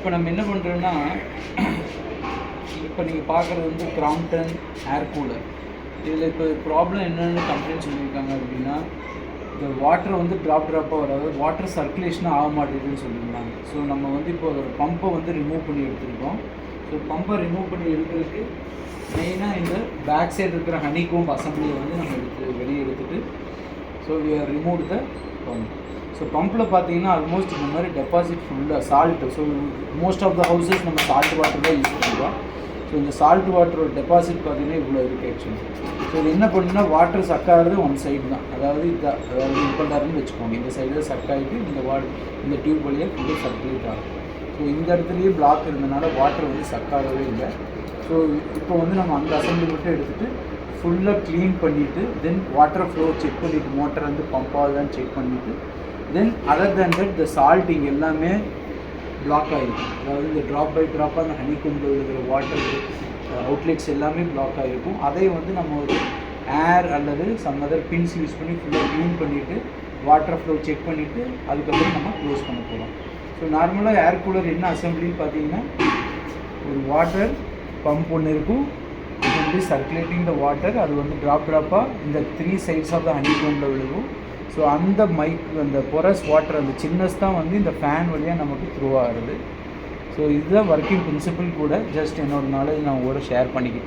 இப்போ நம்ம என்ன பண்ணுறோன்னா, இப்போ நீங்கள் பார்க்குறது வந்து கிராம்ப்டன் ஏர் கூலர். இதில் இப்போ ப்ராப்ளம் என்னென்னு கம்ப்ளைண்ட் சொல்லியிருக்காங்க அப்படின்னா, இந்த வாட்டர் வந்து ட்ராப்பாக வராது, வாட்டர் சர்க்குலேஷனாக ஆக மாட்டேங்குதுன்னு சொல்லியிருந்தாங்க. ஸோ நம்ம வந்து இப்போ ஒரு பம்பை வந்து ரிமூவ் பண்ணி எடுத்துருக்கோம். ஸோ பம்பை ரிமூவ் பண்ணி எடுக்கிறதுக்கு மெயினாக இந்த பேக் சைடு இருக்கிற ஹனிகோம்ப் அசம்பிளியை வந்து நம்ம வெளியே எடுத்துகிட்டு so we are remove the pump. So பம்பில் பார்த்தீங்கன்னா ஆல்மோஸ்ட் இந்த மாதிரி டெபாசிட் ஃபுல்லாக salt. So most of the houses நம்ம சால்ட் வாட்டர் தான் யூஸ் பண்ணுறோம். ஸோ இந்த சால்ட் வாட்டரோட டெபாசிட் பார்த்தீங்கன்னா இவ்வளோ இருக்குது ஆக்சுவலி. ஸோ இது என்ன பண்ணுன்னா வாட்டர் சக்காகிறது ஒன் சைடு தான், அதாவது இம்பல்டர்னு வச்சுக்கோங்க. இந்த சைடு தான் சக் ஆகிட்டு இந்த டியூப் வழியாக ஃபுல்லாக சர்க்குலேட் ஆகும். ஸோ இந்த இடத்துலையே பிளாக் இருந்தனால வாட்டர் வந்து சக்காகவே இல்லை. ஸோ இப்போ வந்து நம்ம அந்த அசம்பிளி மட்டும் எடுத்துகிட்டு ஃபுல்லாக க்ளீன் பண்ணிவிட்டு தென் வாட்டர் ஃப்ளோ செக் பண்ணிவிட்டு மோட்டர் வந்து பம்ப் ஆகுதான்னு செக் பண்ணிவிட்டு தென் அதர் தேன் தட் இந்த சால்ட் இங்கே எல்லாமே பிளாக் ஆகிருக்கும். அதாவது இந்த ட்ராப் பை ட்ராப்பாக அந்த ஹனிகோம்பில் இருக்கிற வாட்டர் அவுட்லெட்ஸ் எல்லாமே பிளாக் ஆகிருக்கும். அதை வந்து நம்ம ஒரு ஏர் அல்லது சம் அதர் பின்ஸ் யூஸ் பண்ணி ஃபுல்லாக க்ளீன் பண்ணிவிட்டு வாட்டர் ஃப்ளோ செக் பண்ணிவிட்டு அதுக்கப்புறம் நம்ம க்ளோஸ் பண்ண போகிறோம். ஸோ நார்மலாக ஏர் கூலர் என்ன அசம்பிளின்னு பார்த்தீங்கன்னா, ஒரு வாட்டர் பம்ப் ஒன்று இருக்கும், இது வந்து சர்க்குலேட்டிங் த வாட்டர், அது வந்து ட்ராப்பாக இந்த 3 சைட்ஸ் ஆஃப் த ஹனிகோம்பில் விழுகும். ஸோ அந்த பொரஸ் வாட்டர் அந்த சின்னஸ் தான் வந்து இந்த ஃபேன் வழியாக நமக்கு த்ரூ ஆகுது. ஸோ இதுதான் ஒர்க்கிங் பிரின்சிபிள் கூட. ஜஸ்ட் என்னோட நாலேஜ் நான் உங்களோட ஷேர் பண்ணிக்கிட்டேன்.